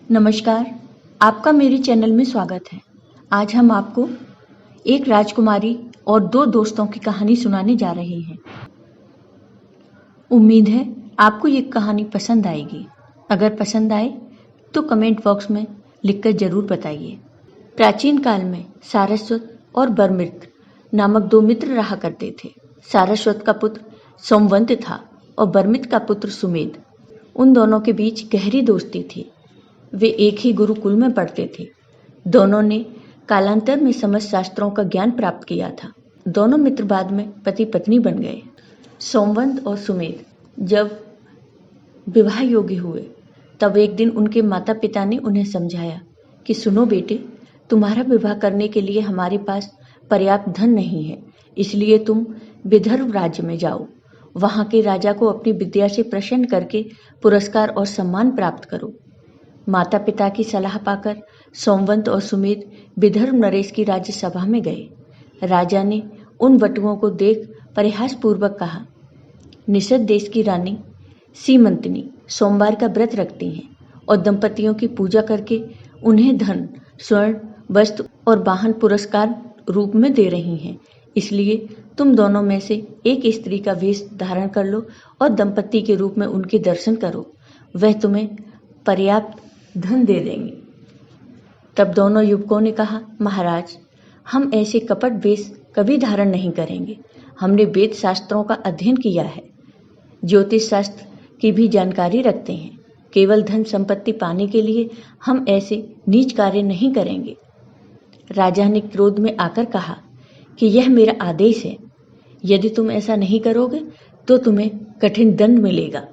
नमस्कार, आपका मेरे चैनल में स्वागत है। आज हम आपको एक राजकुमारी और दो दोस्तों की कहानी सुनाने जा रहे हैं। उम्मीद है आपको ये कहानी पसंद आएगी। अगर पसंद आए तो कमेंट बॉक्स में लिखकर जरूर बताइए। प्राचीन काल में सारस्वत और बरमित्र नामक दो मित्र रहा करते थे। सारस्वत का पुत्र सोमवंत था और बरमित्र का पुत्र सुमेध। उन दोनों के बीच गहरी दोस्ती थी। वे एक ही गुरुकुल में पढ़ते थे। दोनों ने कालांतर में समस्त शास्त्रों का ज्ञान प्राप्त किया था। दोनों मित्र बाद में पति पत्नी बन गए। सोमवंत और सुमेध जब विवाह योग्य हुए तब एक दिन उनके माता पिता ने उन्हें समझाया कि सुनो बेटे, तुम्हारा विवाह करने के लिए हमारे पास पर्याप्त धन नहीं है, इसलिए तुम विदर्भ राज्य में जाओ। वहां के राजा को अपनी विद्या से प्रसन्न करके पुरस्कार और सम्मान प्राप्त करो। माता पिता की सलाह पाकर सोमवंत और सुमेध विदर्भ नरेश की राज्यसभा में गए। राजा ने उन वटुओं को देख परिहास पूर्वक कहा, निषद देश की रानी सीमंतनी सोमवार का व्रत रखती हैं और दंपतियों की पूजा करके उन्हें धन, स्वर्ण, वस्त्र और वाहन पुरस्कार रूप में दे रही हैं। इसलिए तुम दोनों में से एक स्त्री का वेश धारण कर लो और दंपति के रूप में उनके दर्शन करो। वह तुम्हें पर्याप्त धन दे देंगे। तब दोनों युवकों ने कहा, महाराज, हम ऐसे कपट वेश कभी धारण नहीं करेंगे। हमने वेद शास्त्रों का अध्ययन किया है, ज्योतिष शास्त्र की भी जानकारी रखते हैं। केवल धन संपत्ति पाने के लिए हम ऐसे नीच कार्य नहीं करेंगे। राजा ने क्रोध में आकर कहा कि यह मेरा आदेश है, यदि तुम ऐसा नहीं करोगे तो तुम्हें कठिन दंड मिलेगा।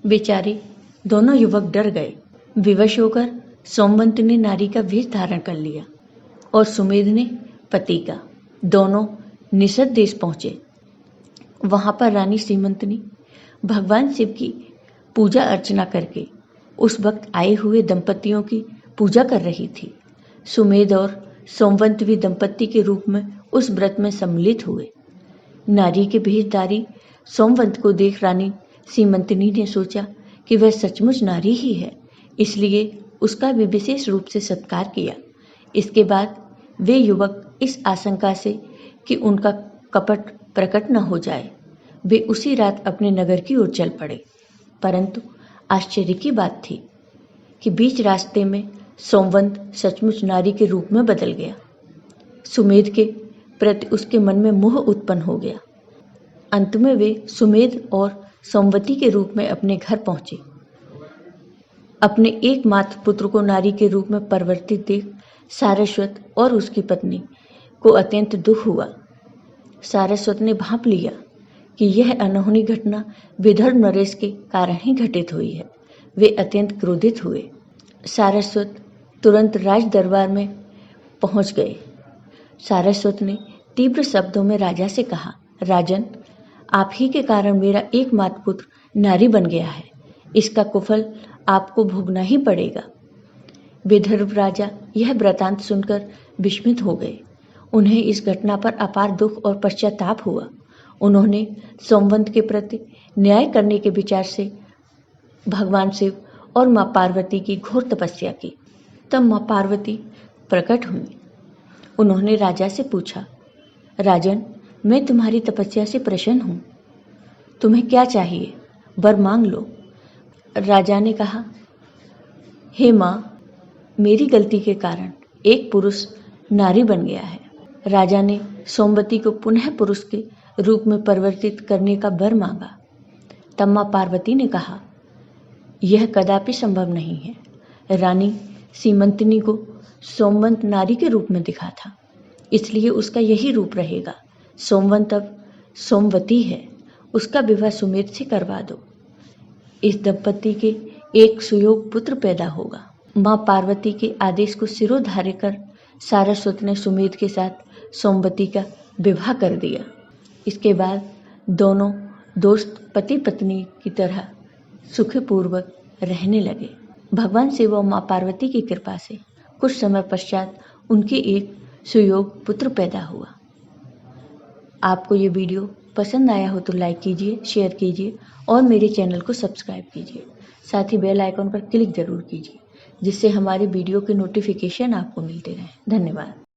बेचारे दोनों युवक डर गए। विवश होकर सोमवंत ने नारी का वेश धारण कर लिया और सुमेध ने पति का। दोनों निषद देश पहुंचे। वहां पर रानी सीमंतनी भगवान शिव की पूजा अर्चना करके उस वक्त आए हुए दंपतियों की पूजा कर रही थी। सुमेध और सोमवंत भी दंपति के रूप में उस व्रत में सम्मिलित हुए। नारी के भेषधारी सोमवंत को देख रानी सीमंतनी ने सोचा कि वह सचमुच नारी ही है, इसलिए उसका भी विशेष रूप से सत्कार किया। इसके बाद वे युवक इस आशंका से कि उनका कपट प्रकट न हो जाए, वे उसी रात अपने नगर की ओर चल पड़े। परंतु आश्चर्य की बात थी कि बीच रास्ते में सोमवंत सचमुच नारी के रूप में बदल गया। सुमेध के प्रति उसके मन में मोह उत्पन्न हो गया। अंत में वे सुमेध और सोमवती के रूप में अपने घर पहुंचे। अपने एकमात्र पुत्र को नारी के रूप में परिवर्तित देख सारस्वत और उसकी पत्नी को अत्यंत दुख हुआ। सारस्वत ने भांप लिया कि यह अनहोनी घटना विदर्भ नरेश के कारण ही घटित हुई है। वे अत्यंत क्रोधित हुए। सारस्वत तुरंत राज दरबार में पहुंच गए। सारस्वत ने तीव्र शब्दों में राजा से कहा, राजन, आप ही के कारण मेरा एकमात्र पुत्र नारी बन गया है। इसका कुफल आपको भोगना ही पड़ेगा। विदर्भ राजा यह वृतांत सुनकर विस्मित हो गए। उन्हें इस घटना पर अपार दुख और पश्चाताप हुआ। उन्होंने सोमवंत के प्रति न्याय करने के विचार से भगवान शिव और माँ पार्वती की घोर तपस्या की। तब माँ पार्वती प्रकट हुई। उन्होंने राजा से पूछा, राजन, मैं तुम्हारी तपस्या से प्रसन्न हूँ। तुम्हें क्या चाहिए? वर मांग लो। राजा ने कहा, हे माँ, मेरी गलती के कारण एक पुरुष नारी बन गया है। राजा ने सोमवती को पुनः पुरुष के रूप में परिवर्तित करने का वर मांगा। तब माँ पार्वती ने कहा, यह कदापि संभव नहीं है। रानी सीमंतनी को सोमवंत नारी के रूप में दिखा था, इसलिए उसका यही रूप रहेगा। सोमवंत अब सोमवती है, उसका विवाह सुमेध से करवा दो। इस दंपति के एक सुयोग पुत्र पैदा होगा। माँ पार्वती के आदेश को सिरोधार्य कर सारस्वत ने सुमेध के साथ सोमवती का विवाह कर दिया। इसके बाद दोनों दोस्त पति पत्नी की तरह सुखपूर्वक रहने लगे। भगवान शिव और माँ पार्वती की कृपा से कुछ समय पश्चात उनके एक सुयोग पुत्र पैदा हुआ। आपको ये वीडियो पसंद आया हो तो लाइक कीजिए, शेयर कीजिए और मेरे चैनल को सब्सक्राइब कीजिए। साथ ही बेल आइकन पर क्लिक जरूर कीजिए, जिससे हमारे वीडियो के नोटिफिकेशन आपको मिलते रहें। धन्यवाद।